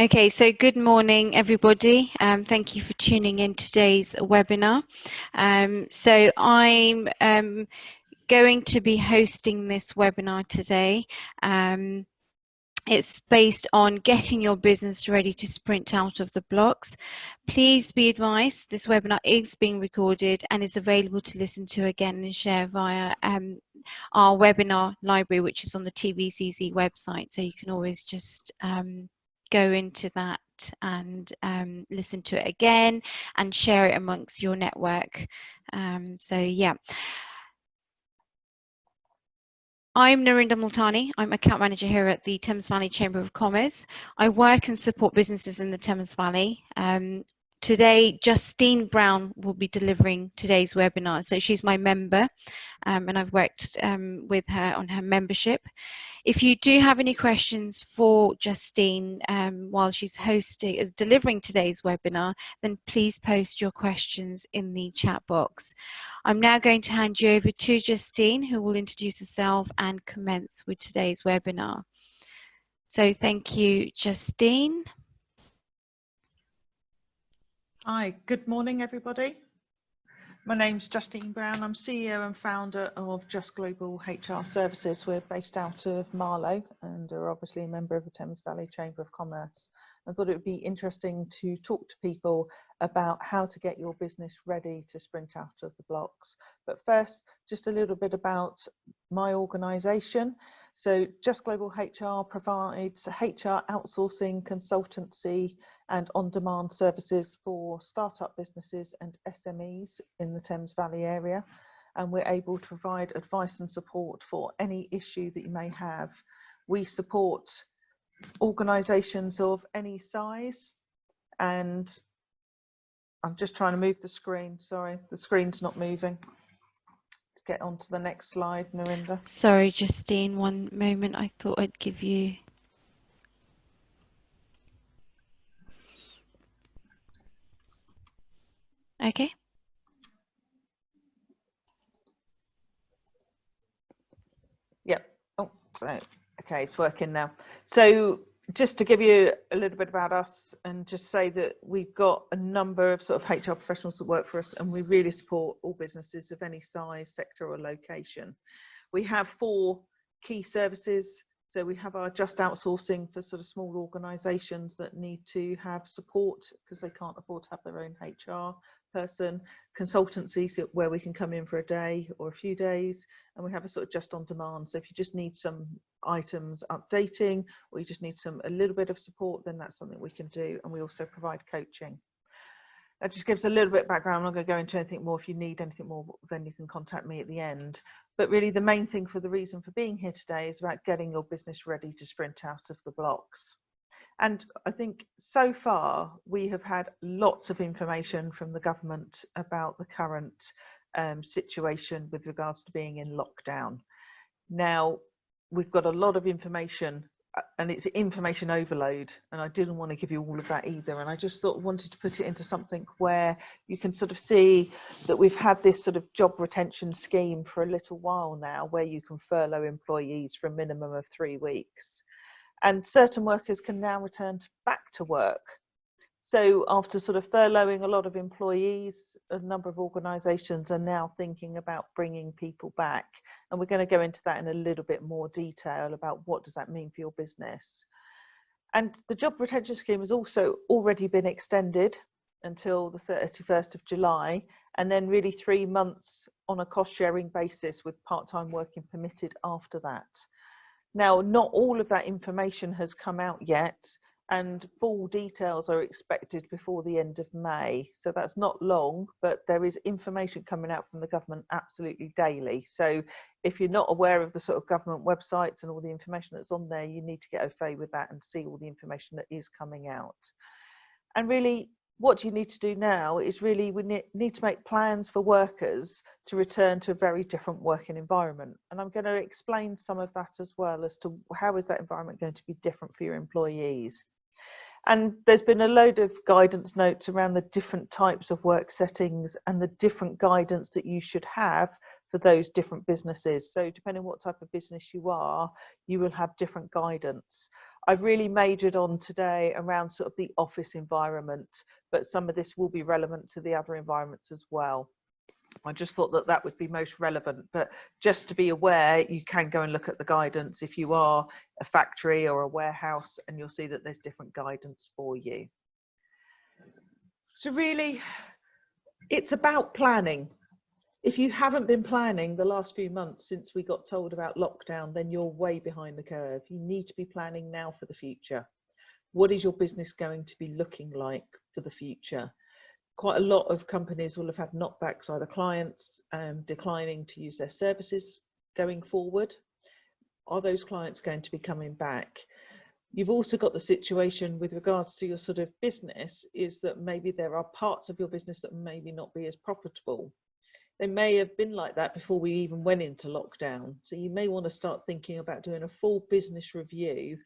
Okay, so good morning, everybody. Thank you for tuning in today's webinar. So I'm going to be hosting this webinar today. It's based on getting your business ready to sprint out of the blocks. Please be advised, this webinar is being recorded and is available to listen to again and share via our webinar library, which is on the TVCC website. So you can always just go into that and listen to it again and share it amongst your network. So yeah. I'm Narinda Multani. I'm account manager here at the Thames Valley Chamber of Commerce. I work and support businesses in the Thames Valley. Today, Justine Brown will be delivering today's webinar. So she's my member and I've worked with her on her membership. If you do have any questions for Justine while she's delivering today's webinar, then please post your questions in the chat box. I'm now going to hand you over to Justine, who will introduce herself and commence with today's webinar. So thank you, Justine. Hi, good morning, everybody. My name's Justine Brown. I'm CEO and founder of Just Global HR Services. We're based out of Marlow and are obviously a member of the Thames Valley Chamber of Commerce. I thought it would be interesting to talk to people about how to get your business ready to sprint out of the blocks. But first, just a little bit about my organisation. So Just Global HR provides HR outsourcing, consultancy and on-demand services for startup businesses and SMEs in the Thames Valley area. And we're able to provide advice and support for any issue that you may have. We support organisations of any size, and I'm just trying to move the screen. Sorry, the screen's not moving. To get on to the next slide, Narinda. Sorry, Justine, one moment. I thought I'd give you... Okay. Yep. Oh, so okay, it's working now. So just to give you a little bit about us and just say that we've got a number of sort of HR professionals that work for us, and we really support all businesses of any size, sector or location. We have 4 key services. So we have our just outsourcing for sort of small organisations that need to have support because they can't afford to have their own HR person, consultancy, so where we can come in for a day or a few days, and we have a sort of just on demand. So if you just need some items updating or you just need a little bit of support, then that's something we can do, and we also provide coaching. That just gives a little bit of background. I'm not going to go into anything more. If you need anything more, then you can contact me at the end. But really the main thing for the reason for being here today is about getting your business ready to sprint out of the blocks. And I think so far we have had lots of information from the government about the current situation with regards to being in lockdown. Now, we've got a lot of information and it's information overload, and I didn't want to give you all of that either, and I just wanted to put it into something where you can sort of see that we've had this sort of job retention scheme for a little while now where you can furlough employees for a minimum of 3 weeks, and certain workers can now return back to work. So after sort of furloughing a lot of employees, a number of organisations are now thinking about bringing people back. And we're going to go into that in a little bit more detail about what does that mean for your business. And the job retention scheme has also already been extended until the 31st of July, and then really 3 months on a cost sharing basis with part-time working permitted after that. Now, not all of that information has come out yet, and full details are expected before the end of May. So that's not long, but there is information coming out from the government absolutely daily. So if you're not aware of the sort of government websites and all the information that's on there, you need to get au fait with that and see all the information that is coming out. And really, what you need to do now is really we need to make plans for workers to return to a very different working environment. And I'm going to explain some of that as well as to how is that environment going to be different for your employees. And there's been a load of guidance notes around the different types of work settings and the different guidance that you should have for those different businesses. So depending on what type of business you are, you will have different guidance. I've really majored on today around sort of the office environment, but some of this will be relevant to the other environments as well. I just thought that that would be most relevant, but just to be aware, you can go and look at the guidance if you are a factory or a warehouse, and you'll see that there's different guidance for you. So really, it's about planning. If you haven't been planning the last few months since we got told about lockdown, then you're way behind the curve. You need to be planning now for the future. What is your business going to be looking like for the future? Quite a lot of companies will have had knockbacks, either clients declining to use their services going forward. Are those clients going to be coming back? You've also got the situation with regards to your sort of business, is that maybe there are parts of your business that maybe not be as profitable. They may have been like that before we even went into lockdown. So you may want to start thinking about doing a full business review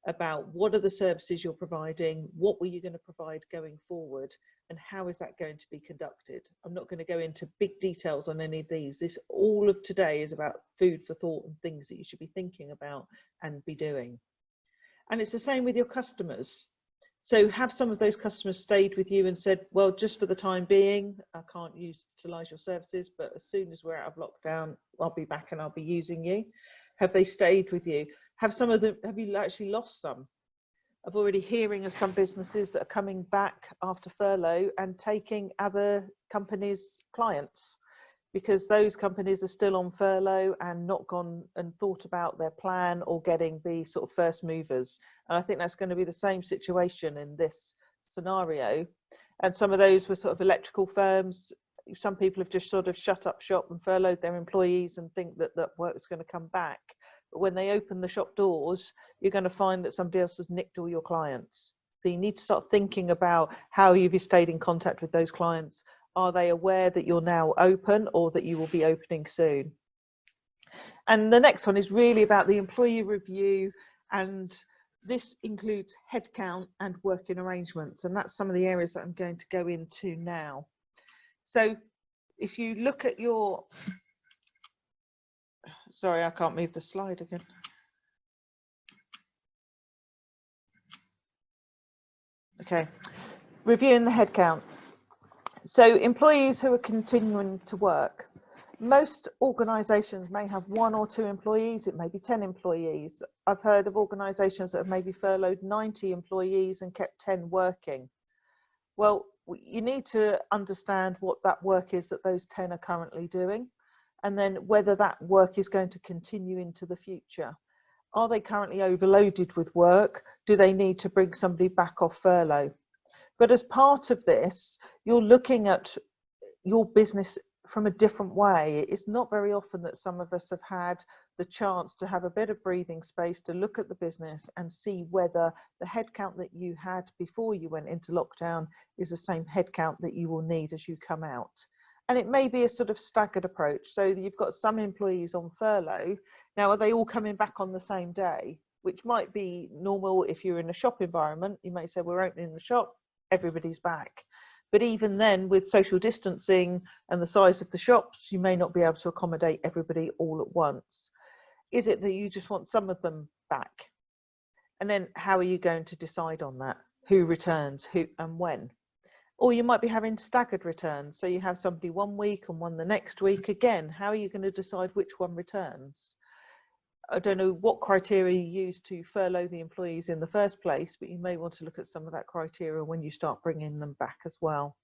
about what are the services you're providing, what were you going to provide going forward, and how is that going to be conducted. I'm not going to go into big details on any of these. This, all of today, is about food for thought and things that you should be thinking about and be doing. And it's the same with your customers. So have some of those customers stayed with you and said, well, just for the time being, I can't utilize your services, but as soon as we're out of lockdown, I'll be back and I'll be using you. Have they stayed with you? Have some of them, have you actually lost some? I'm already hearing of some businesses that are coming back after furlough and taking other companies' clients, because those companies are still on furlough and not gone and thought about their plan or getting the sort of first movers. And I think that's going to be the same situation in this scenario. And some of those were sort of electrical firms. Some people have just sort of shut up shop and furloughed their employees and think that that work is going to come back. But when they open the shop doors, you're going to find that somebody else has nicked all your clients. So you need to start thinking about how you've stayed in contact with those clients. Are they aware that you're now open or that you will be opening soon? And the next one is really about the employee review, and this includes headcount and working arrangements, and that's some of the areas that I'm going to go into now. So if you look at your, sorry, I can't move the slide again. Okay, reviewing the headcount. So employees who are continuing to work. Most organisations may have 1 or 2 employees, it may be 10 employees. I've heard of organisations that have maybe furloughed 90 employees and kept 10 working. Well, you need to understand what that work is that those 10 are currently doing, and then whether that work is going to continue into the future. Are they currently overloaded with work? Do they need to bring somebody back off furlough? But as part of this, you're looking at your business from a different way. It's not very often that some of us have had the chance to have a bit of breathing space to look at the business and see whether the headcount that you had before you went into lockdown is the same headcount that you will need as you come out. And it may be a sort of staggered approach. So you've got some employees on furlough. Now, are they all coming back on the same day? Which might be normal if you're in a shop environment. You may say, we're opening the shop, everybody's back. But even then, with social distancing and the size of the shops, you may not be able to accommodate everybody all at once. Is it that you just want some of them back? And then how are you going to decide on that? Who returns, who and when? Or you might be having staggered returns. So you have somebody 1 week and one the next week. Again, how are you going to decide which one returns? I don't know what criteria you use to furlough the employees in the first place, but you may want to look at some of that criteria when you start bringing them back as well.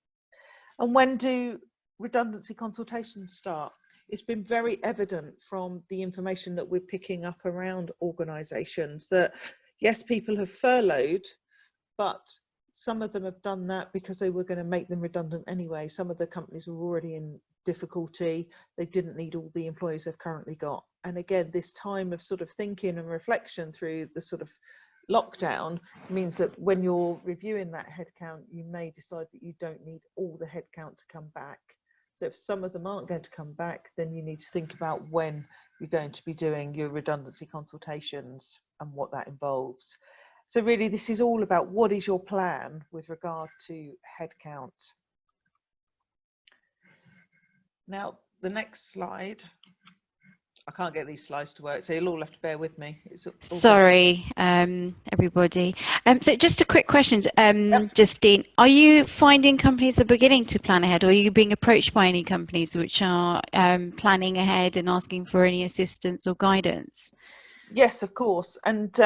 And when do redundancy consultations start? It's been very evident from the information that we're picking up around organisations that, yes, people have furloughed, but some of them have done that because they were going to make them redundant anyway. Some of the companies were already in difficulty. They didn't need all the employees they've currently got. And again, this time of sort of thinking and reflection through the sort of lockdown means that when you're reviewing that headcount, you may decide that you don't need all the headcount to come back. So if some of them aren't going to come back, then you need to think about when you're going to be doing your redundancy consultations and what that involves. So really, this is all about what is your plan with regard to headcount. Now, the next slide, I can't get these slides to work, so you'll all have to bear with me. It's all good. Sorry, everybody. So just a quick question, Yep. Justine, are you finding companies are beginning to plan ahead, or are you being approached by any companies which are planning ahead and asking for any assistance or guidance? Yes, of course. And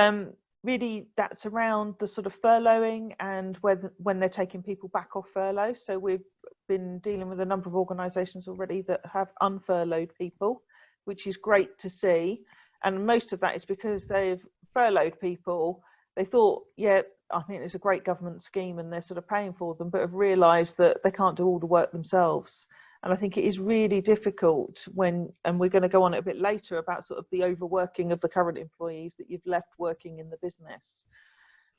really that's around the sort of furloughing and when they're taking people back off furlough. So we've been dealing with a number of organisations already that have unfurloughed people, which is great to see. And most of that is because they've furloughed people. They thought, yeah, I think it's a great government scheme and they're sort of paying for them, but have realised that they can't do all the work themselves. And I think it is really difficult when, and we're going to go on it a bit later about sort of the overworking of the current employees that you've left working in the business.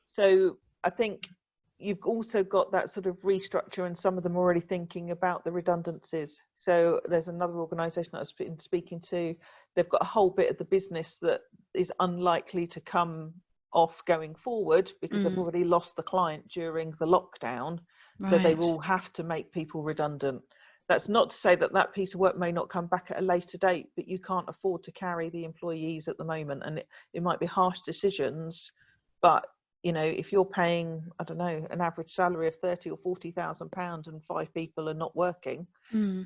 So I think you've also got that sort of restructure, and some of them are already thinking about the redundancies. So there's another organisation that I've been speaking to. They've got a whole bit of the business that is unlikely to come off going forward because they've already lost the client during the lockdown. Right. So they will have to make people redundant. That's not to say that that piece of work may not come back at a later date, but you can't afford to carry the employees at the moment. And it might be harsh decisions, but you know, if you're paying, I don't know, an average salary of £30,000 or £40,000 and 5 people are not working,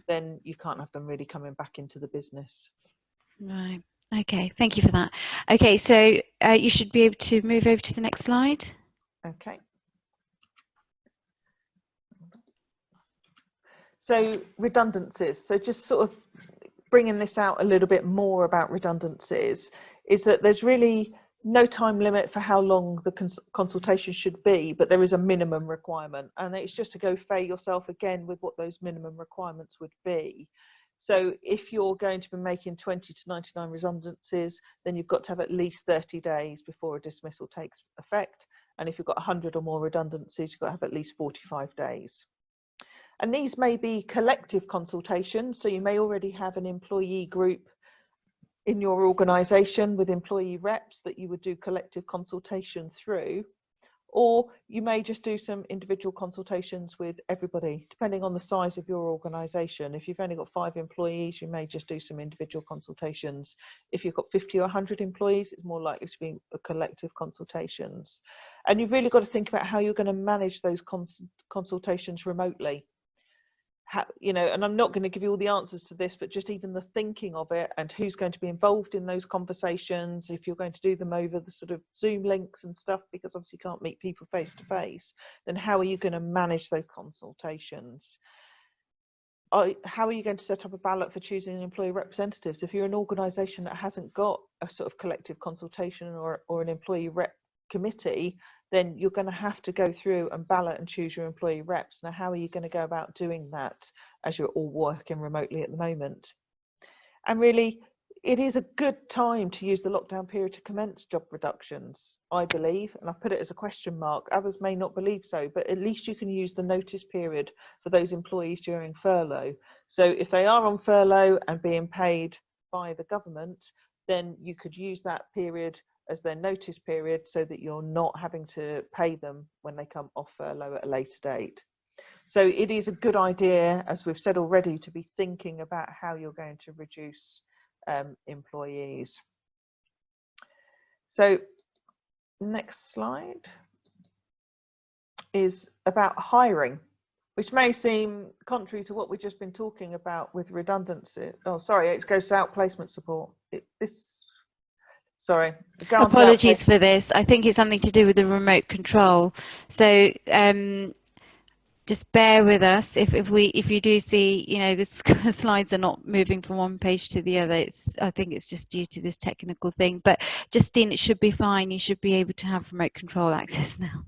then you can't have them really coming back into the business. Right. Okay. Thank you for that. Okay. So you should be able to move over to the next slide. Okay. So redundancies. So just sort of bringing this out a little bit more about redundancies is that there's really no time limit for how long the consultation should be, but there is a minimum requirement, and it's just to go fair yourself again with what those minimum requirements would be. So if you're going to be making 20 to 99 redundancies, then you've got to have at least 30 days before a dismissal takes effect. And if you've got 100 or more redundancies, you've got to have at least 45 days. And these may be collective consultations. So you may already have an employee group in your organisation with employee reps that you would do collective consultation through, or you may just do some individual consultations with everybody, depending on the size of your organisation. If you've only got 5 employees, you may just do some individual consultations. If you've got 50 or 100 employees, it's more likely to be a collective consultations. And you've really got to think about how you're going to manage those consultations remotely. You know, and I'm not going to give you all the answers to this, but just even the thinking of it and who's going to be involved in those conversations, if you're going to do them over the sort of Zoom links and stuff, because obviously you can't meet people face to face, then how are you going to manage those consultations? How are you going to set up a ballot for choosing employee representatives? If you're an organisation that hasn't got a sort of collective consultation or an employee rep committee, then you're going to have to go through and ballot and choose your employee reps. Now, how are you going to go about doing that as you're all working remotely at the moment? And really, it is a good time to use the lockdown period to commence job reductions, I believe, and I put it as a question mark. Others may not believe so, but at least you can use the notice period for those employees during furlough. So if they are on furlough and being paid by the government, then you could use that period as their notice period so that you're not having to pay them when they come off furlough at a later date. So it is a good idea, as we've said already, to be thinking about how you're going to reduce employees. So next slide is about hiring, which may seem contrary to what we've just been talking about with redundancy. Oh, sorry, it goes to outplacement support. Sorry. Apologies for this. I think it's something to do with the remote control. So just bear with us if you do see, you know, the slides are not moving from one page to the other. I think it's just due to this technical thing. But Justine, it should be fine. You should be able to have remote control access now.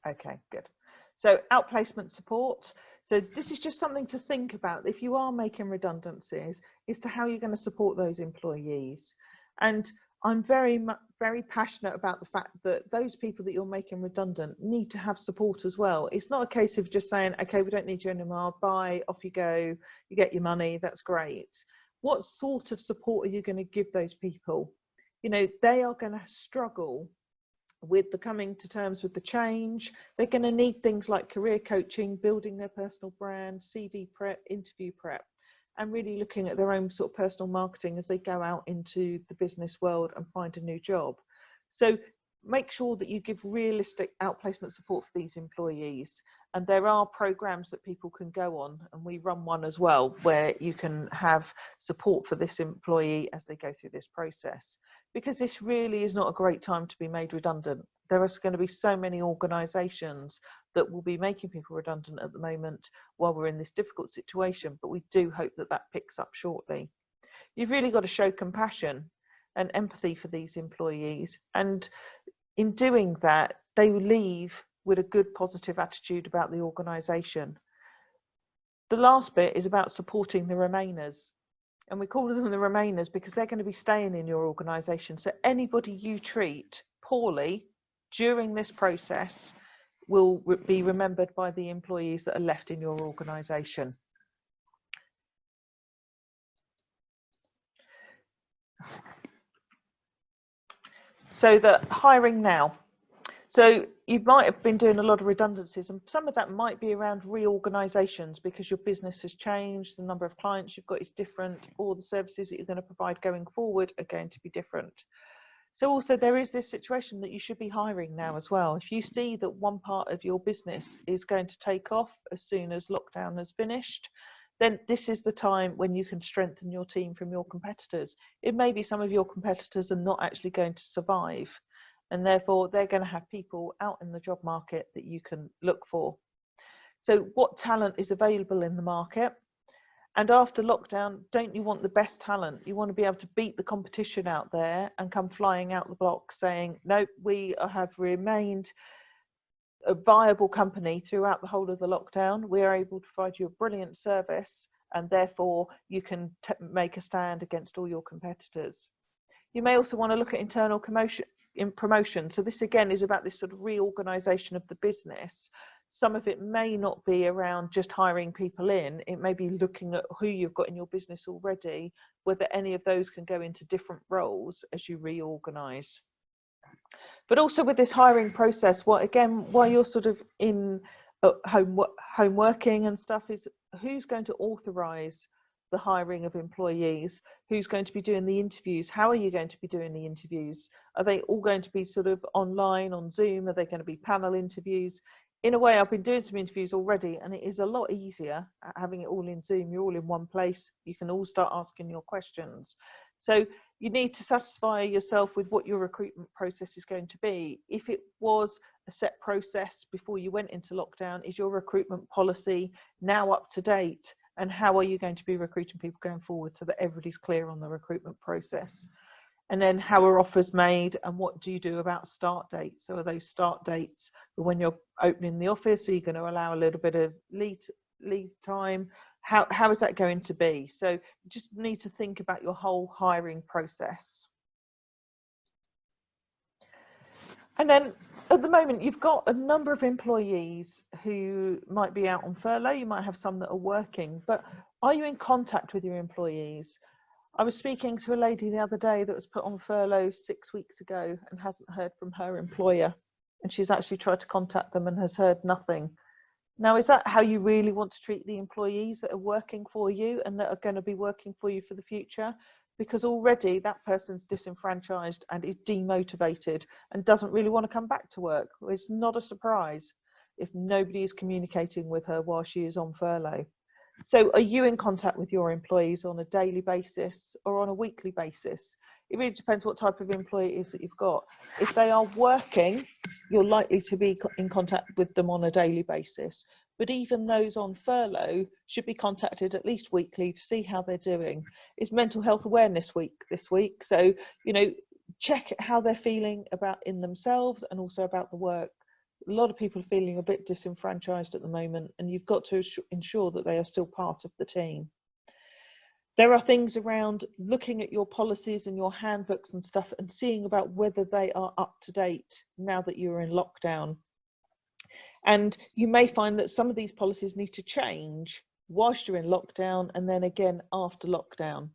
Okay, good. So outplacement support. So this is just something to think about if you are making redundancies, as to how you're going to support those employees. And I'm very passionate about the fact that those people that you're making redundant need to have support as well. It's not a case of just saying, okay, we don't need you anymore, bye, off you go, you get your money, that's great. What sort of support are you going to give those people? You know, they are going to struggle with the coming to terms with the change. They're going to need things like career coaching, building their personal brand, CV prep, interview prep. and really looking at their own sort of personal marketing as they go out into the business world and find a new job. So make sure that you give realistic outplacement support for these employees. And there are programs that people can go on, and we run one as well, where you can have support for this employee as they go through this process. Because this really is not a great time to be made redundant. There are going to be so many organisations that will be making people redundant at the moment while we're in this difficult situation, but we do hope that that picks up shortly. You've really got to show compassion and empathy for these employees, and in doing that, they leave with a good positive attitude about the organisation. The last bit is about supporting the remainers. And we call them the remainers because they're going to be staying in your organisation. So anybody you treat poorly during this process will be remembered by the employees that are left in your organisation. So the hiring now. So you might have been doing a lot of redundancies, and some of that might be around reorganisations because your business has changed, the number of clients you've got is different, or the services that you're going to provide going forward are going to be different. So also there is this situation that you should be hiring now as well. If you see that one part of your business is going to take off as soon as lockdown has finished, then this is the time when you can strengthen your team from your competitors. It may be some of your competitors are not actually going to survive, and therefore they're going to have people out in the job market that you can look for. So what talent is available in the market? And after lockdown, don't you want the best talent? You want to be able to beat the competition out there and come flying out the block saying, no, we have remained a viable company throughout the whole of the lockdown. We are able to provide you a brilliant service, and therefore you can make a stand against all your competitors. You may also want to look at internal promotion. So this again is about this sort of reorganization of the business. Some of it may not be around just hiring people in. It may be looking at who you've got in your business already, whether any of those can go into different roles as you reorganize. But also with this hiring process, while you're sort of in home working and stuff, is who's going to authorize the hiring of employees, who's going to be doing the interviews, how are you going to be doing the interviews? Are they all going to be sort of online on Zoom? Are they going to be panel interviews? In a way, I've been doing some interviews already, and it is a lot easier having it all in Zoom. You're all in one place. You can all start asking your questions. So you need to satisfy yourself with what your recruitment process is going to be. If it was a set process before you went into lockdown, is your recruitment policy now up to date? And how are you going to be recruiting people going forward so that everybody's clear on the recruitment process? And then how are offers made, and what do you do about start dates? So are those start dates when you're opening the office? Are you going to allow a little bit of lead time? How is that going to be? So you just need to think about your whole hiring process. And then at the moment, you've got a number of employees who might be out on furlough. You might have some that are working, but are you in contact with your employees? I was speaking to a lady the other day that was put on furlough 6 weeks ago and hasn't heard from her employer. And she's actually tried to contact them and has heard nothing. Now, is that how you really want to treat the employees that are working for you and that are going to be working for you for the future? Because already that person's disenfranchised and is demotivated and doesn't really want to come back to work. It's not a surprise if nobody is communicating with her while she is on furlough. So are you in contact with your employees on a daily basis or on a weekly basis? It really depends what type of employee it is that you've got. If they are working, you're likely to be in contact with them on a daily basis. But even those on furlough should be contacted at least weekly to see how they're doing. It's Mental Health Awareness Week this week. So, check how they're feeling about in themselves and also about the work. A lot of people are feeling a bit disenfranchised at the moment, and you've got to ensure that they are still part of the team. There are things around looking at your policies and your handbooks and stuff and seeing about whether they are up to date now that you're in lockdown. And you may find that some of these policies need to change whilst you're in lockdown and then again after lockdown.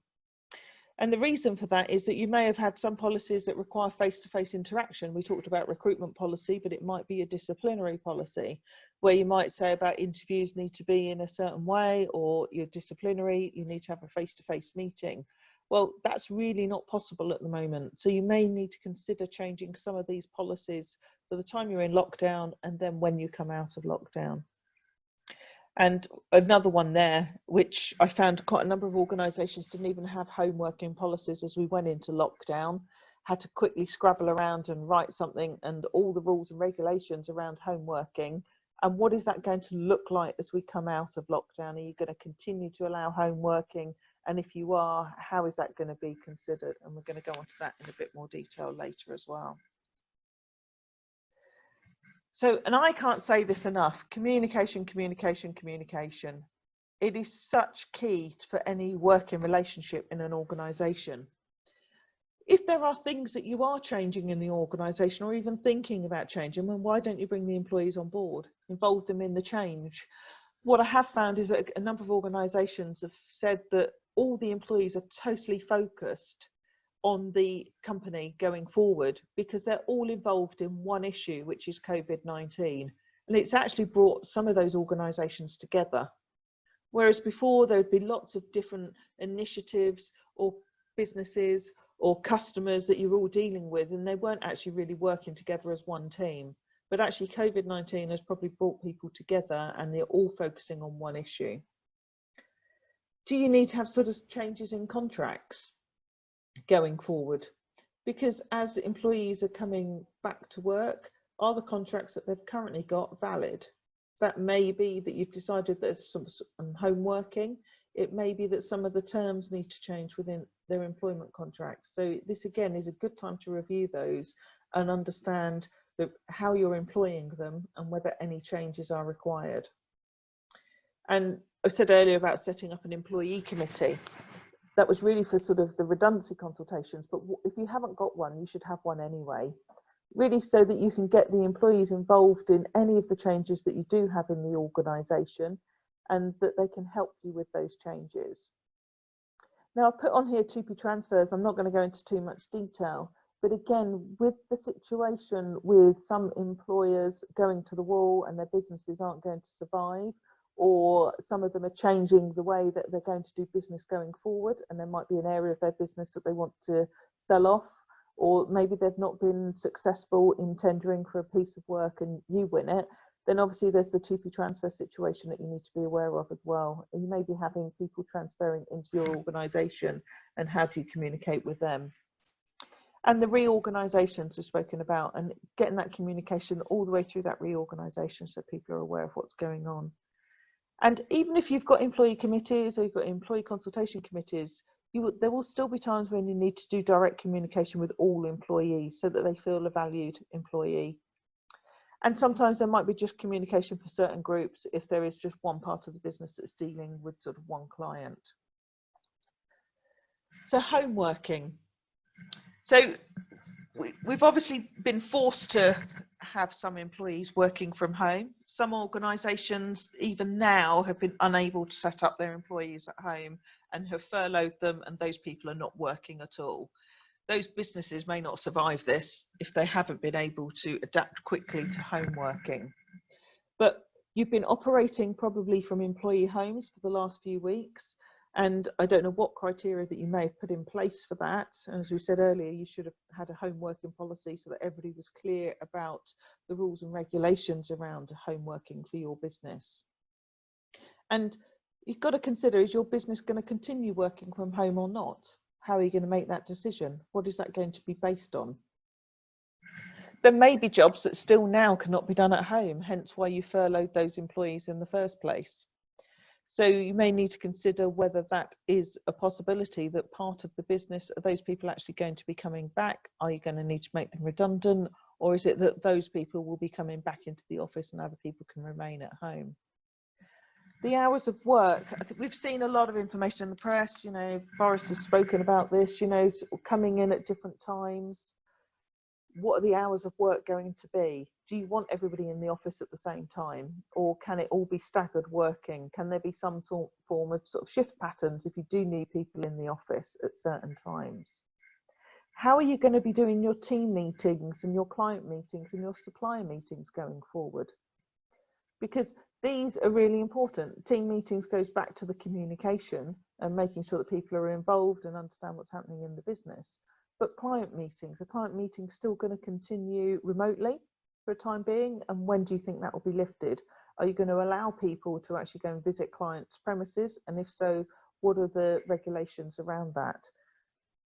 And the reason for that is that you may have had some policies that require face-to-face interaction. We talked about recruitment policy, but it might be a disciplinary policy where you might say about interviews need to be in a certain way, or you're disciplinary, you need to have a face-to-face meeting. Well, that's really not possible at the moment. So you may need to consider changing some of these policies for the time you're in lockdown and then when you come out of lockdown. And another one there, which I found quite a number of organisations didn't even have home working policies as we went into lockdown, had to quickly scrabble around and write something, and all the rules and regulations around home working. And what is that going to look like as we come out of lockdown? Are you going to continue to allow home working? And if you are, how is that going to be considered? And we're going to go on to that in a bit more detail later as well. So, and I can't say this enough, communication, communication, communication. It is such key for any working relationship in an organisation. If there are things that you are changing in the organisation or even thinking about changing, well, why don't you bring the employees on board, involve them in the change? What I have found is that a number of organisations have said that all the employees are totally focused on the company going forward because they're all involved in one issue, which is COVID-19. And it's actually brought some of those organisations together. Whereas before there'd be lots of different initiatives or businesses or customers that you're all dealing with, and they weren't actually really working together as one team. But actually COVID-19 has probably brought people together and they're all focusing on one issue. Do you need to have sort of changes in contracts going forward? Because as employees are coming back to work, are the contracts that they've currently got valid? That may be that you've decided there's some home working. It may be that some of the terms need to change within their employment contracts. So this again is a good time to review those and understand how you're employing them and whether any changes are required. And I said earlier about setting up an employee committee. That was really for sort of the redundancy consultations, but if you haven't got one, you should have one anyway. Really so that you can get the employees involved in any of the changes that you do have in the organisation and that they can help you with those changes. Now I've put on here 2P transfers. I'm not going to go into too much detail, but again, with the situation with some employers going to the wall and their businesses aren't going to survive, or some of them are changing the way that they're going to do business going forward, and there might be an area of their business that they want to sell off, or maybe they've not been successful in tendering for a piece of work and you win it, then obviously there's the 2P transfer situation that you need to be aware of as well. And you may be having people transferring into your organisation, and how do you communicate with them? And the reorganisations we've spoken about, and getting that communication all the way through that reorganisation so people are aware of what's going on. And even if you've got employee committees or you've got employee consultation committees, there will still be times when you need to do direct communication with all employees so that they feel a valued employee. And sometimes there might be just communication for certain groups if there is just one part of the business that's dealing with sort of one client. So home working. So we've obviously been forced to have some employees working from home. Some organisations even now have been unable to set up their employees at home and have furloughed them, and those people are not working at all. Those businesses may not survive this if they haven't been able to adapt quickly to home working. But you've been operating probably from employee homes for the last few weeks, and I don't know what criteria that you may have put in place for that. As we said earlier, you should have had a home working policy so that everybody was clear about the rules and regulations around home working for your business. And you've got to consider, is your business going to continue working from home or not? How are you going to make that decision? What is that going to be based on? There may be jobs that still now cannot be done at home, hence why you furloughed those employees in the first place. So you may need to consider whether that is a possibility, that part of the business, are those people actually going to be coming back? Are you going to need to make them redundant? Or is it that those people will be coming back into the office and other people can remain at home? The hours of work, I think we've seen a lot of information in the press, you know, Boris has spoken about this, you know, coming in at different times. what are the hours of work going to be? Do you want everybody in the office at the same time, or can it all be staggered working? Can there be some form of sort of shift patterns if you do need people in the office at certain times? How are you going to be doing your team meetings and your client meetings and your supplier meetings going forward? Because these are really important. Team meetings goes back to the communication and making sure that people are involved and understand what's happening in the business. But client meetings, are client meetings still going to continue remotely for a time being? And when do you think that will be lifted? Are you going to allow people to actually go and visit clients' premises? And if so, what are the regulations around that?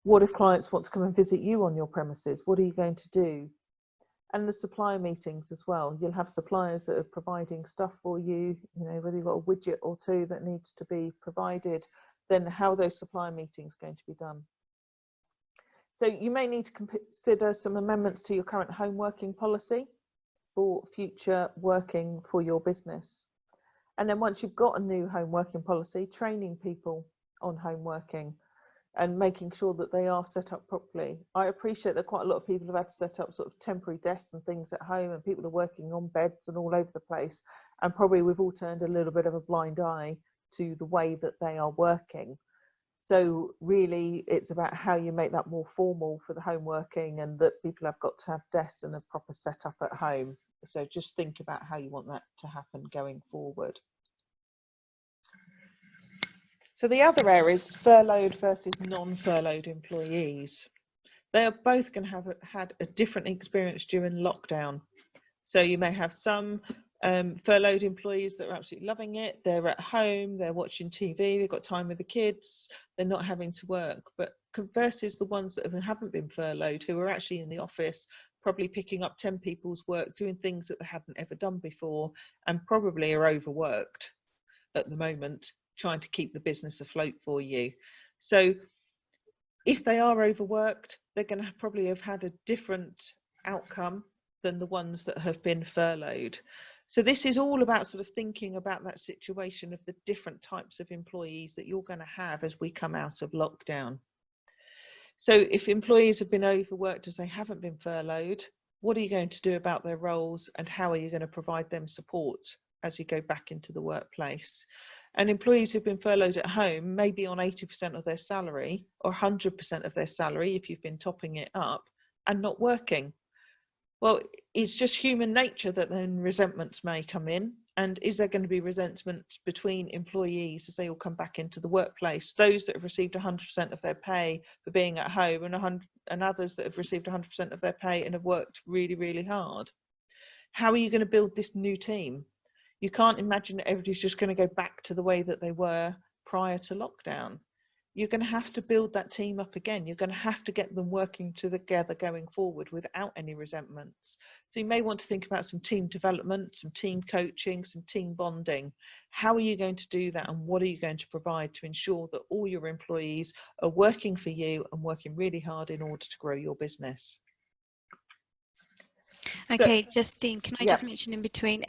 What if clients want to come and visit you on your premises? What are you going to do? And the supplier meetings as well. You'll have suppliers that are providing stuff for you, you know, whether you've got a widget or two that needs to be provided, then how are those supplier meetings going to be done? So you may need to consider some amendments to your current home working policy for future working for your business. And then once you've got a new home working policy, training people on home working and making sure that they are set up properly. I appreciate that quite a lot of people have had to set up sort of temporary desks and things at home, and people are working on beds and all over the place. And probably we've all turned a little bit of a blind eye to the way that they are working. So really it's about how you make that more formal for the home working, and that people have got to have desks and a proper setup at home. So just think about how you want that to happen going forward. So the other areas, furloughed versus non-furloughed employees. They are both going to have had a different experience during lockdown. So you may have some furloughed employees that are absolutely loving it. They're at home, they're watching TV, they've got time with the kids, they're not having to work. But versus the ones that haven't been furloughed, who are actually in the office, probably picking up 10 people's work, doing things that they haven't ever done before, and probably are overworked at the moment, trying to keep the business afloat for you. So if they are overworked, they're going to probably have had a different outcome than the ones that have been furloughed. So this is all about sort of thinking about that situation of the different types of employees that you're going to have as we come out of lockdown. So if employees have been overworked as they haven't been furloughed, what are you going to do about their roles, and how are you going to provide them support as you go back into the workplace? And employees who've been furloughed at home may be on 80% of their salary or 100% of their salary if you've been topping it up and not working. Well, it's just human nature that then resentments may come in. And is there going to be resentment between employees as they all come back into the workplace? Those that have received 100% of their pay for being at home, and others that have received 100% of their pay and have worked really, really hard. How are you going to build this new team? You can't imagine that everybody's just going to go back to the way that they were prior to lockdown. You're going to have to build that team up again. You're going to have to get them working together going forward without any resentments. So you may want to think about some team development, some team coaching, some team bonding. How are you going to do that, and what are you going to provide to ensure that all your employees are working for you and working really hard in order to grow your business? Okay, so, Justine, can I just mention in between,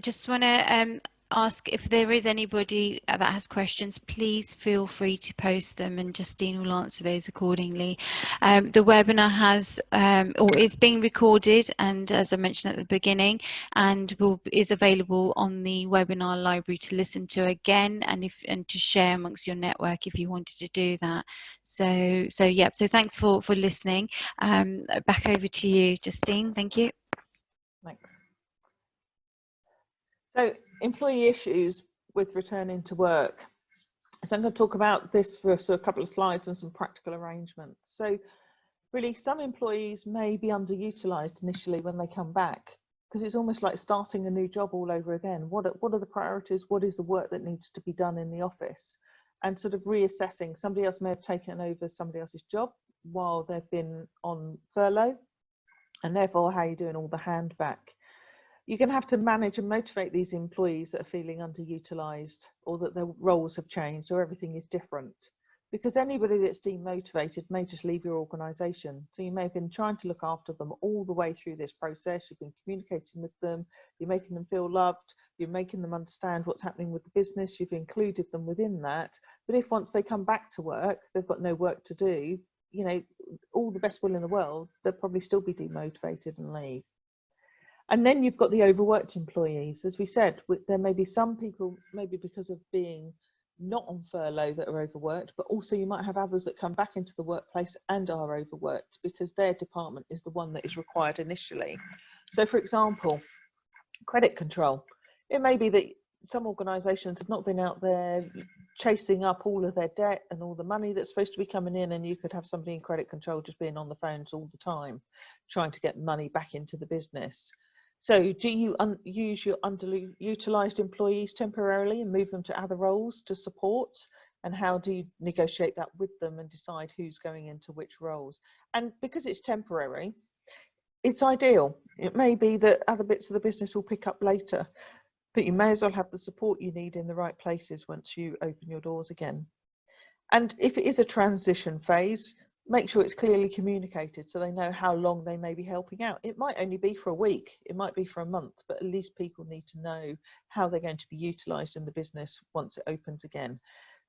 just want to ask if there is anybody that has questions, please feel free to post them and Justine will answer those accordingly. The webinar has or is being recorded, and as I mentioned at the beginning, and is available on the webinar library to listen to again, and to share amongst your network if you wanted to do that. So thanks for listening. Back over to you, Justine. Thank you. Thanks. So employee issues with returning to work. So I'm going to talk about this for a couple of slides and some practical arrangements. So really, some employees may be underutilised initially when they come back, because it's almost like starting a new job all over again. What are the priorities? What is the work that needs to be done in the office? And sort of reassessing. Somebody else may have taken over somebody else's job while they've been on furlough, and therefore how you're doing all the hand back. You're going to have to manage and motivate these employees that are feeling underutilised, or that their roles have changed, or everything is different. Because anybody that's demotivated may just leave your organisation. So you may have been trying to look after them all the way through this process. You've been communicating with them, you're making them feel loved, you're making them understand what's happening with the business, you've included them within that. But if once they come back to work, they've got no work to do, you know, all the best will in the world, they'll probably still be demotivated and leave. And then you've got the overworked employees. As we said, there may be some people, maybe because of being not on furlough, that are overworked, but also you might have others that come back into the workplace and are overworked because their department is the one that is required initially. So for example, credit control. It may be that some organisations have not been out there chasing up all of their debt and all the money that's supposed to be coming in, and you could have somebody in credit control just being on the phones all the time trying to get money back into the business. So do you use your underutilised employees temporarily and move them to other roles to support? And how do you negotiate that with them and decide who's going into which roles? And because it's temporary, it's ideal. It may be that other bits of the business will pick up later, but you may as well have the support you need in the right places once you open your doors again. And if it is a transition phase, make sure it's clearly communicated so they know how long they may be helping out. It might only be for a week, it might be for a month, but at least people need to know how they're going to be utilised in the business once it opens again.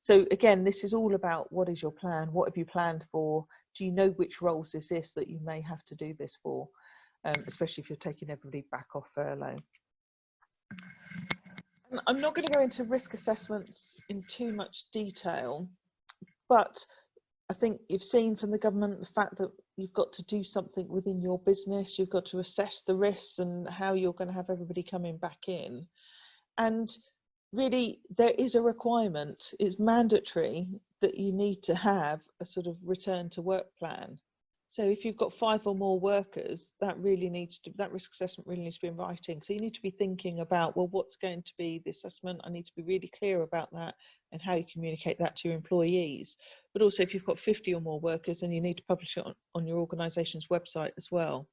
So again, this is all about what is your plan? What have you planned for? Do you know which roles is this that you may have to do this for, especially if you're taking everybody back off furlough? And I'm not going to go into risk assessments in too much detail, but I think you've seen from the government the fact that you've got to do something within your business. You've got to assess the risks and how you're going to have everybody coming back in. And really, there is a requirement. It's mandatory that you need to have a sort of return to work plan. So if you've got 5 or more workers, that risk assessment really needs to be in writing. So you need to be thinking about, well, what's going to be the assessment? I need to be really clear about that and how you communicate that to your employees. But also if you've got 50 or more workers, then you need to publish it on your organisation's website as well.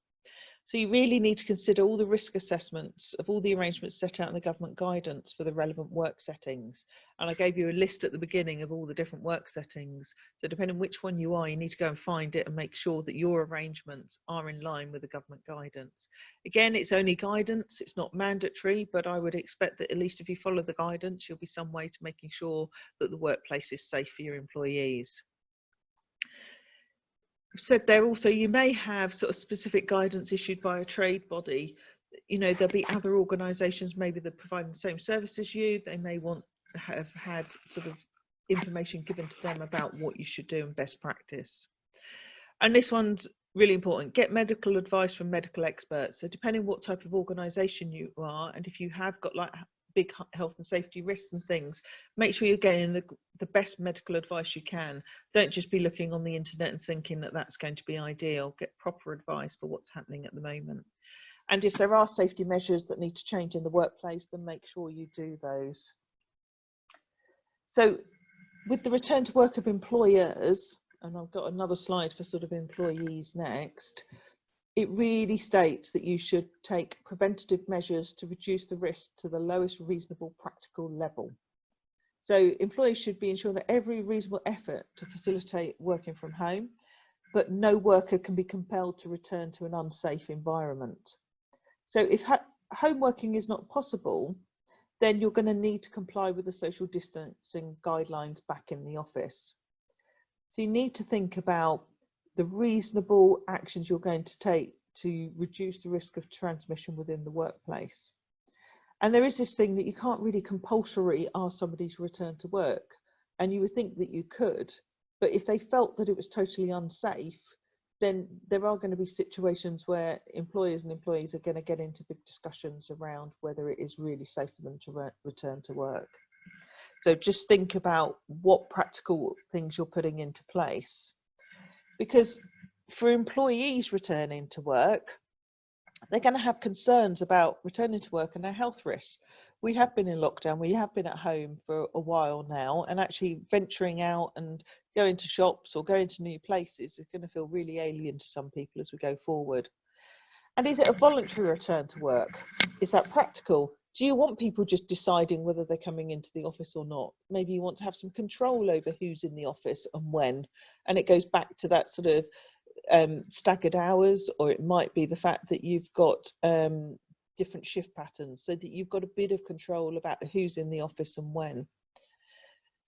So you really need to consider all the risk assessments of all the arrangements set out in the government guidance for the relevant work settings. And I gave you a list at the beginning of all the different work settings. So depending on which one you are, you need to go and find it and make sure that your arrangements are in line with the government guidance. Again, it's only guidance, it's not mandatory, but I would expect that at least if you follow the guidance, you'll be some way to making sure that the workplace is safe for your employees. Said there also, you may have sort of specific guidance issued by a trade body. You know, there'll be other organisations maybe that provide the same service as you. They may want to have had sort of information given to them about what you should do and best practice. And this one's really important. Get medical advice from medical experts. So depending on what type of organisation you are, and if you have got like big health and safety risks and things, make sure you're getting the best medical advice you can. Don't just be looking on the internet and thinking that that's going to be ideal. Get proper advice for what's happening at the moment. And if there are safety measures that need to change in the workplace, then make sure you do those. So with the return to work of employers, and I've got another slide for sort of employees next, it really states that you should take preventative measures to reduce the risk to the lowest reasonable practical level. So employees should be ensuring that every reasonable effort to facilitate working from home, but no worker can be compelled to return to an unsafe environment. So if home working is not possible, then you're going to need to comply with the social distancing guidelines back in the office. So you need to think about the reasonable actions you're going to take to reduce the risk of transmission within the workplace. And there is this thing that you can't really compulsorily ask somebody to return to work, and you would think that you could, but if they felt that it was totally unsafe, then there are going to be situations where employers and employees are going to get into big discussions around whether it is really safe for them to return to work. So just think about what practical things you're putting into place. Because for employees returning to work, they're going to have concerns about returning to work and their health risks. We have been in lockdown, we have been at home for a while now, and actually venturing out and going to shops or going to new places is going to feel really alien to some people as we go forward. And is it a voluntary return to work? Is that practical? Do you want people just deciding whether they're coming into the office or not? Maybe you want to have some control over who's in the office and when. And it goes back to that sort of staggered hours, or it might be the fact that you've got different shift patterns so that you've got a bit of control about who's in the office and when.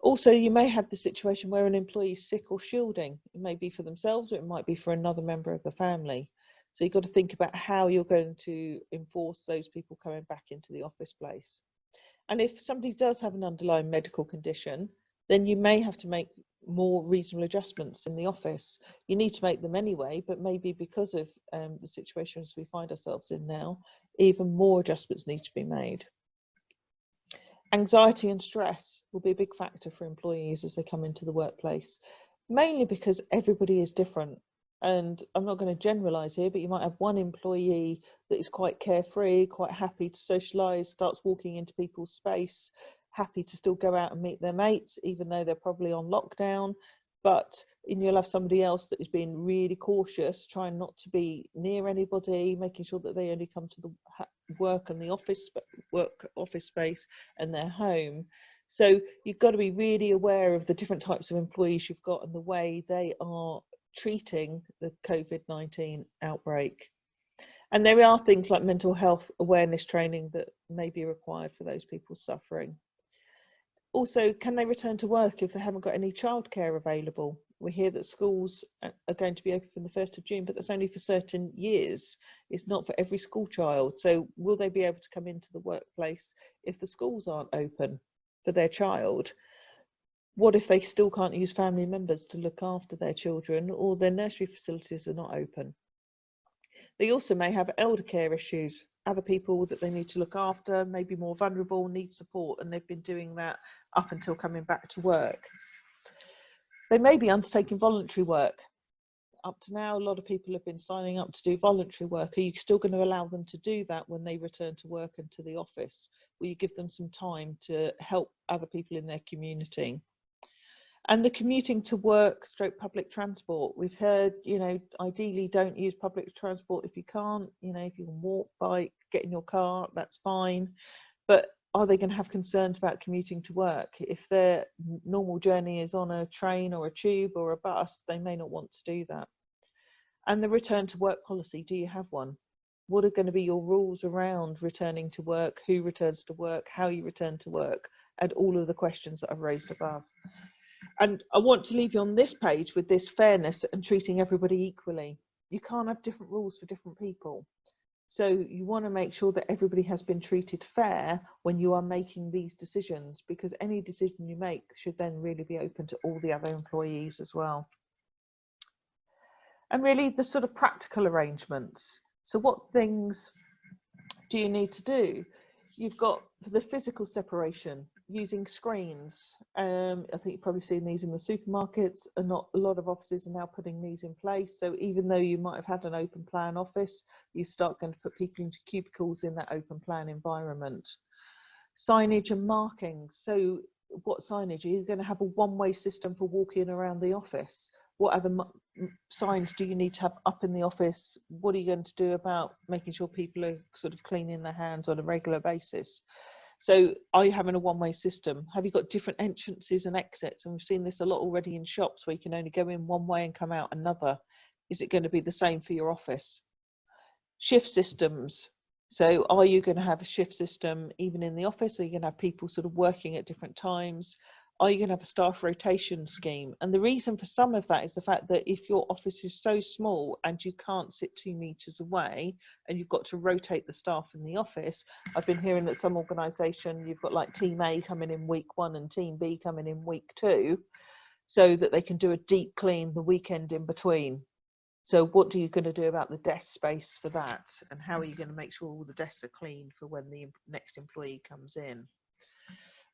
Also, you may have the situation where an employee is sick or shielding. It may be for themselves or it might be for another member of the family. So you've got to think about how you're going to enforce those people coming back into the office place. And if somebody does have an underlying medical condition, then you may have to make more reasonable adjustments in the office. You need to make them anyway, but maybe because of the situations we find ourselves in now, even more adjustments need to be made. Anxiety and stress will be a big factor for employees as they come into the workplace, mainly because everybody is different. And I'm not going to generalize here, but you might have one employee that is quite carefree, quite happy to socialize, starts walking into people's space, happy to still go out and meet their mates, even though they're probably on lockdown. But you'll have somebody else that is being really cautious, trying not to be near anybody, making sure that they only come to the work and the office space and their home. So you've got to be really aware of the different types of employees you've got and the way they are treating the COVID-19 outbreak. And there are things like mental health awareness training that may be required for those people suffering. Also, can they return to work if they haven't got any childcare available? We hear that schools are going to be open from the 1st of June, but that's only for certain years. It's not for every school child. So will they be able to come into the workplace if the schools aren't open for their child? What if they still can't use family members to look after their children, or their nursery facilities are not open? They also may have elder care issues, other people that they need to look after, maybe more vulnerable, need support, and they've been doing that up until coming back to work. They may be undertaking voluntary work. Up to now, a lot of people have been signing up to do voluntary work. Are you still going to allow them to do that when they return to work and to the office? Will you give them some time to help other people in their community? And the commuting to work / public transport. We've heard, ideally don't use public transport if you can't. If you can walk, bike, get in your car, that's fine. But are they going to have concerns about commuting to work? If their normal journey is on a train or a tube or a bus, they may not want to do that. And the return to work policy, do you have one? What are going to be your rules around returning to work, who returns to work, how you return to work, and all of the questions that I've raised above. And I want to leave you on this page with this fairness and treating everybody equally. You can't have different rules for different people. So you want to make sure that everybody has been treated fair when you are making these decisions, because any decision you make should then really be open to all the other employees as well. And really the sort of practical arrangements. So what things do you need to do? You've got the physical separation, using screens. I think you've probably seen these in the supermarkets, and not a lot of offices are now putting these in place. So even though you might have had an open plan office, you start going to put people into cubicles in that open plan environment. Signage and markings. So what signage? Are you going to have a one-way system for walking around the office? What other signs do you need to have up in the office? What are you going to do about making sure people are sort of cleaning their hands on a regular basis? So are you having a one-way system? Have you got different entrances and exits? And we've seen this a lot already in shops where you can only go in one way and come out another. Is it going to be the same for your office? Shift systems. So are you going to have a shift system even in the office? Are you going to have people sort of working at different times? Are you going to have a staff rotation scheme? And the reason for some of that is the fact that if your office is so small and you can't sit 2 meters away and you've got to rotate the staff in the office, I've been hearing that some organisation, you've got like team A coming in week 1 and team B coming in week 2, so that they can do a deep clean the weekend in between. So what are you going to do about the desk space for that? And how are you going to make sure all the desks are clean for when the next employee comes in?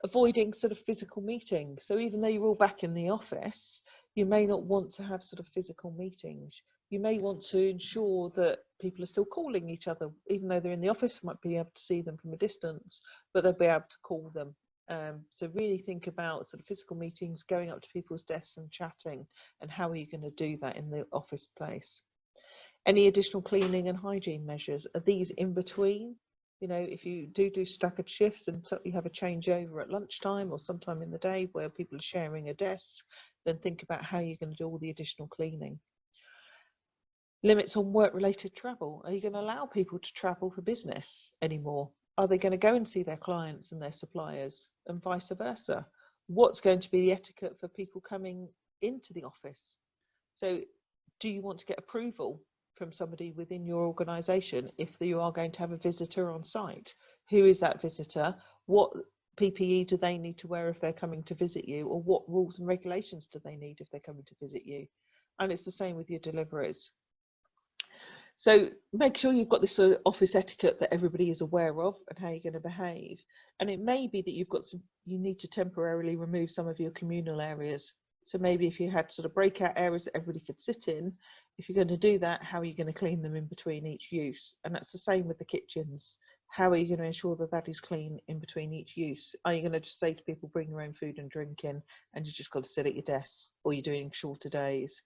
Avoiding sort of physical meetings. So even though you're all back in the office, you may not want to have sort of physical meetings. You may want to ensure that people are still calling each other, even though they're in the office, you might be able to see them from a distance, but they'll be able to call them. So really think about sort of physical meetings, going up to people's desks and chatting, and how are you going to do that in the office place? Any additional cleaning and hygiene measures? Are these in between? If you do staggered shifts and so you have a changeover at lunchtime or sometime in the day where people are sharing a desk, then think about how you're going to do all the additional cleaning. Limits on work-related travel. Are you going to allow people to travel for business anymore? Are they going to go and see their clients and their suppliers, and vice versa? what's going to be the etiquette for people coming into the office? So do you want to get approval from somebody within your organisation if you are going to have a visitor on site? Who is that visitor? What PPE do they need to wear if they're coming to visit you? Or what rules and regulations do they need if they're coming to visit you? And it's the same with your deliveries. So make sure you've got this sort of office etiquette that everybody is aware of and how you're going to behave. And it may be that you need to temporarily remove some of your communal areas. So maybe if you had sort of breakout areas that everybody could sit in, if you're going to do that, how are you going to clean them in between each use? And that's the same with the kitchens. How are you going to ensure that that is clean in between each use? Are you going to just say to people, bring your own food and drink in, and you just got to sit at your desk, or you're doing shorter days?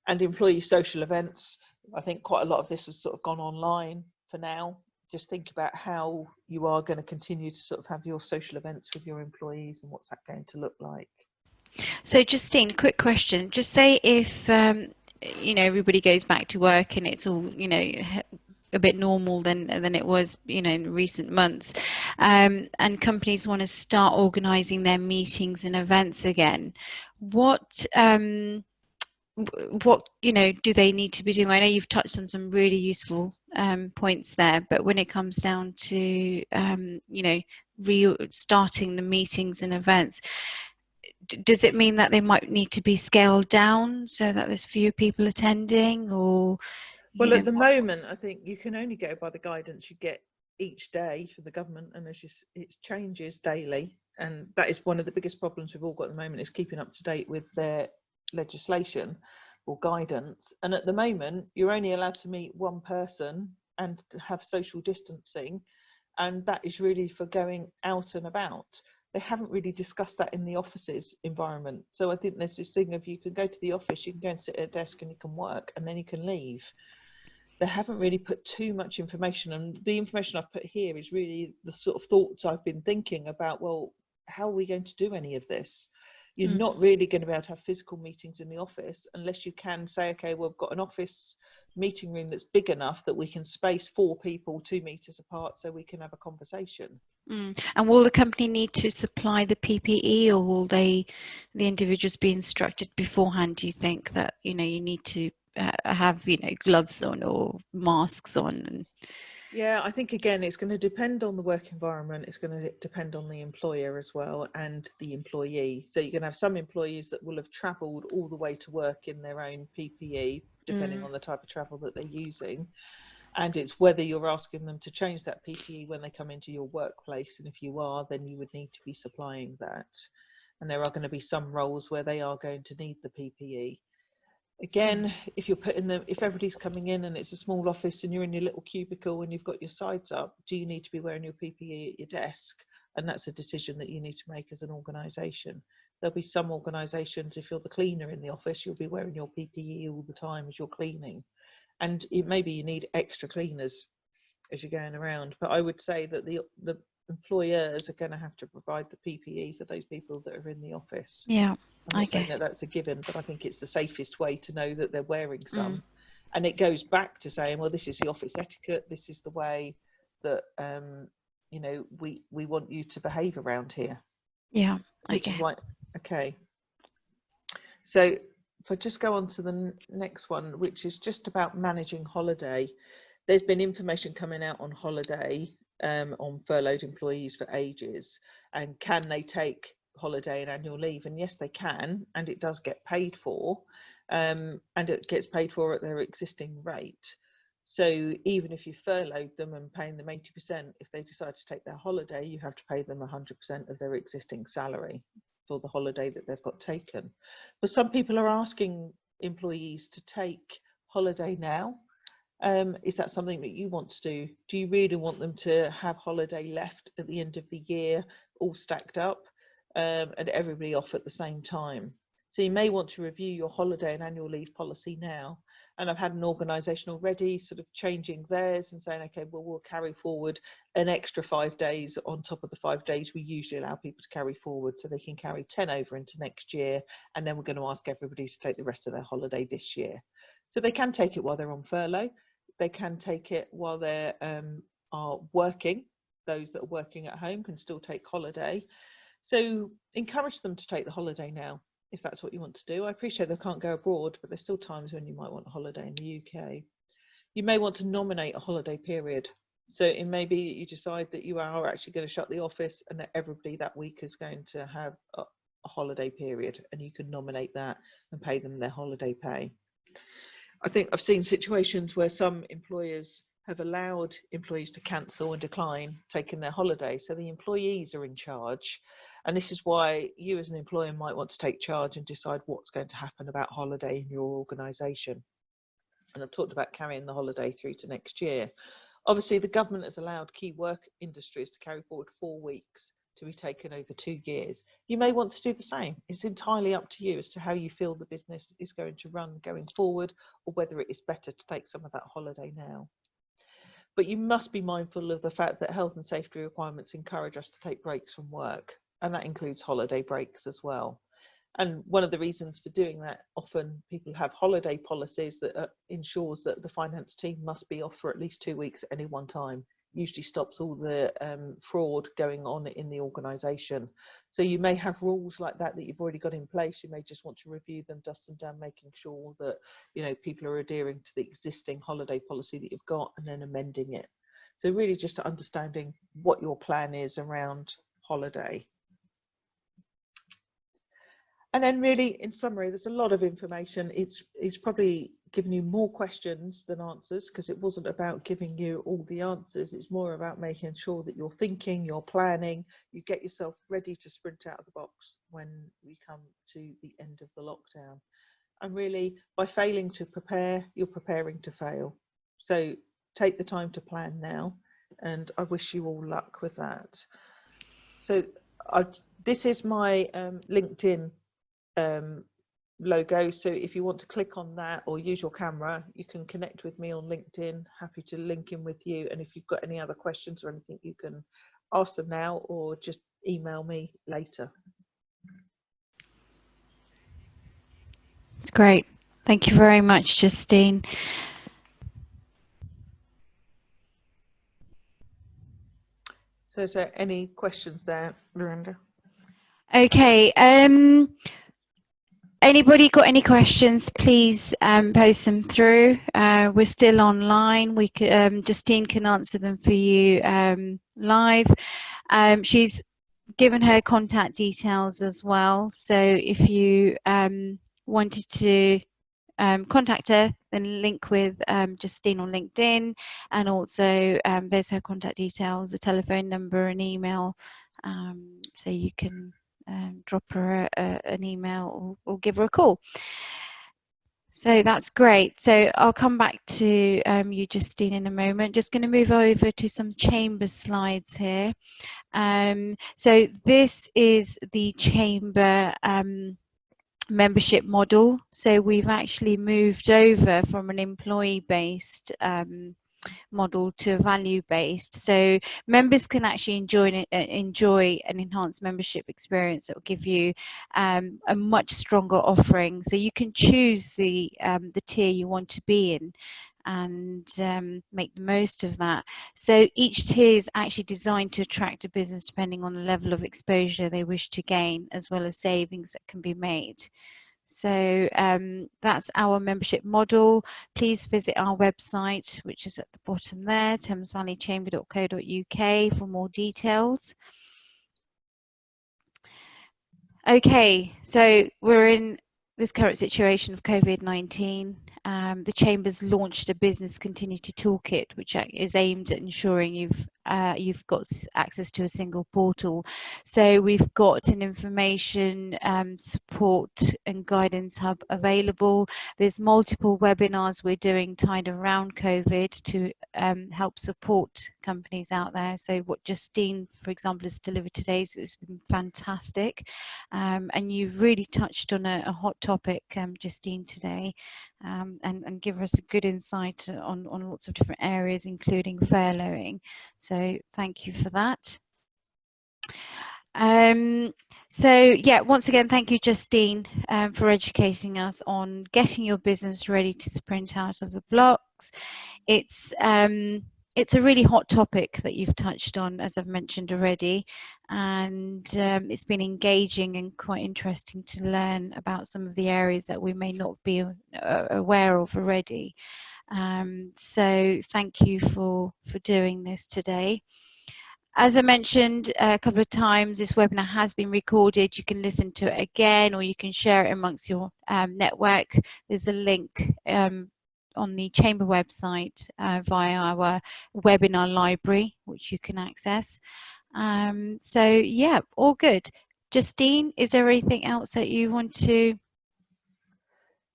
And employee social events, I think quite a lot of this has sort of gone online for now. Just think about how you are going to continue to sort of have your social events with your employees and what's that going to look like. So Justine, quick question. Just say if, you know, everybody goes back to work and it's all, you know, a bit normal than it was, you know, in recent months, and companies want to start organising their meetings and events again. What you know, do they need to be doing? I know you've touched on some really useful points there, but when it comes down to you know, restarting the meetings and events, does it mean that they might need to be scaled down so that there's fewer people attending? Or well, at the moment, I think you can only go by the guidance you get each day from the government, and it changes daily, and that is one of the biggest problems we've all got at the moment, is keeping up to date with their legislation or guidance. And at the moment, you're only allowed to meet one person and have social distancing, and that is really for going out and about. They haven't really discussed that in the offices environment. So I think there's this thing of, you can go to the office, you can go and sit at a desk and you can work, and then you can leave. They haven't really put too much information, and the information I've put here is really the sort of thoughts I've been thinking about. Well, how are we going to do any of this? You're not really going to be able to have physical meetings in the office unless you can say, okay, well, we've got an office meeting room that's big enough that we can space 4 people 2 meters apart so we can have a conversation. And will the company need to supply the PPE, or will the individuals be instructed beforehand? Do you think that, you know, you need to have, you know, gloves on or masks on? Yeah, I think again, it's going to depend on the work environment. It's going to depend on the employer as well, and the employee. So you're going to have some employees that will have travelled all the way to work in their own PPE, depending on the type of travel that they're using. And it's whether you're asking them to change that PPE when they come into your workplace. And if you are, then you would need to be supplying that. And there are going to be some roles where they are going to need the PPE. Again, if you're putting them, if everybody's coming in and it's a small office and you're in your little cubicle and you've got your sides up, do you need to be wearing your PPE at your desk? And that's a decision that you need to make as an organisation. There'll be some organisations, if you're the cleaner in the office, you'll be wearing your PPE all the time as you're cleaning. And maybe you need extra cleaners as you're going around. But I would say that the employers are going to have to provide the PPE for those people that are in the office. Yeah. I'm not saying that that's a given, but I think it's the safest way to know that they're wearing some. And it goes back to saying, well, this is the office etiquette. This is the way that, you know, we want you to behave around here. Yeah. Which is why, okay. So if I just go on to the next one, which is just about managing holiday. There's been information coming out on holiday, on furloughed employees for ages, and can they take holiday and annual leave? And yes, they can, and it does get paid for, and it gets paid for at their existing rate. So even if you furloughed them and paying them 80%, if they decide to take their holiday, you have to pay them 100% of their existing salary for the holiday that they've got taken. But some people are asking employees to take holiday now. Is that something that you want to do? Do you really want them to have holiday left at the end of the year, all stacked up, and everybody off at the same time? So you may want to review your holiday and annual leave policy now. And I've had an organisation already sort of changing theirs and saying, okay, well, we'll carry forward an extra 5 days on top of the 5 days we usually allow people to carry forward, so they can carry 10 over into next year. And then we're going to ask everybody to take the rest of their holiday this year. So they can take it while they're on furlough. They can take it while they are working. Those that are working at home can still take holiday. So encourage them to take the holiday now, if that's what you want to do. I appreciate they can't go abroad, but there's still times when you might want a holiday in the UK. You may want to nominate a holiday period. So it may be that you decide that you are actually going to shut the office and that everybody that week is going to have a holiday period, and you can nominate that and pay them their holiday pay. I think I've seen situations where some employers have allowed employees to cancel and decline taking their holiday. So the employees are in charge. And this is why you as an employer might want to take charge and decide what's going to happen about holiday in your organisation. And I've talked about carrying the holiday through to next year. Obviously, the government has allowed key work industries to carry forward 4 weeks to be taken over 2 years. You may want to do the same. It's entirely up to you as to how you feel the business is going to run going forward, or whether it is better to take some of that holiday now. But you must be mindful of the fact that health and safety requirements encourage us to take breaks from work, and that includes holiday breaks as well. And one of the reasons for doing that, often people have holiday policies that ensures that the finance team must be off for at least 2 weeks at any one time. Usually stops all the fraud going on in the organisation. So you may have rules like that you've already got in place. You may just want to review them, dust them down, making sure that people are adhering to the existing holiday policy that you've got, and then amending it. So really just understanding what your plan is around holiday. And then really, in summary, there's a lot of information. It's probably given you more questions than answers, because it wasn't about giving you all the answers. It's more about making sure that you're thinking, you're planning, you get yourself ready to sprint out of the box when we come to the end of the lockdown. And really, by failing to prepare, you're preparing to fail. So take the time to plan now, and I wish you all luck with that. So this is my LinkedIn logo, so if you want to click on that or use your camera, you can connect with me on LinkedIn. Happy to link in with you, and if you've got any other questions or anything, you can ask them now or just email me later. It's great. Thank you very much, Justine. So is there any questions there, Miranda? Okay, anybody got any questions, please post them through. We're still online. We could, Justine can answer them for you live. She's given her contact details as well, so if you wanted to contact her, then link with Justine on LinkedIn, and also there's her contact details, a telephone number, an email, so you can drop her an email or give her a call. So that's great. So I'll come back to you, Justine, in a moment. Just going to move over to some chamber slides here. So this is the chamber membership model. So we've actually moved over from an employee-based model to value-based, so members can actually enjoy an enhanced membership experience that will give you a much stronger offering. So you can choose the tier you want to be in and make the most of that. So each tier is actually designed to attract a business depending on the level of exposure they wish to gain, as well as savings that can be made. So that's our membership model. Please visit our website, which is at the bottom there, thamesvalleychamber.co.uk, for more details. Okay, so we're in this current situation of COVID-19. The Chamber's launched a business continuity toolkit, which is aimed at ensuring you've got access to a single portal. So we've got an information support and guidance hub available. There's multiple webinars we're doing tied around COVID to help support companies out there. So what Justine, for example, has delivered today has been fantastic, and you've really touched on a hot topic, Justine, today, and give us a good insight on lots of different areas, including furloughing. So thank you for that. So yeah, once again, thank you, Justine, for educating us on getting your business ready to sprint out of the blocks. It's it's a really hot topic that you've touched on, as I've mentioned already, and it's been engaging and quite interesting to learn about some of the areas that we may not be aware of already. So thank you for doing this today. As I mentioned a couple of times, this webinar has been recorded. You can listen to it again, or you can share it amongst your network. There's a link on the Chamber website via our webinar library, which you can access. So yeah, all good. Justine, is there anything else that you want to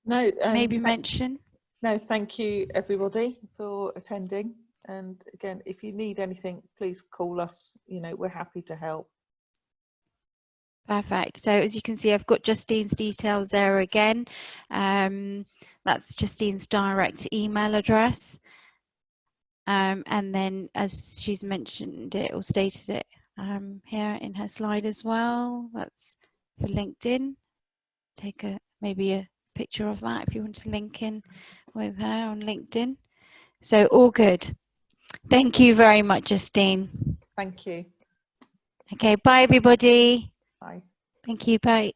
maybe mention? No, thank you everybody for attending. And again, if you need anything, please call us. You know, we're happy to help. Perfect. So as you can see, I've got Justine's details there again. That's Justine's direct email address. And then, as she's mentioned it or stated it here in her slide as well, that's for LinkedIn. Take maybe a picture of that if you want to link in with her on LinkedIn. So all good. Thank you very much, Justine. Thank you. Okay, bye everybody. Bye. Thank you, bye.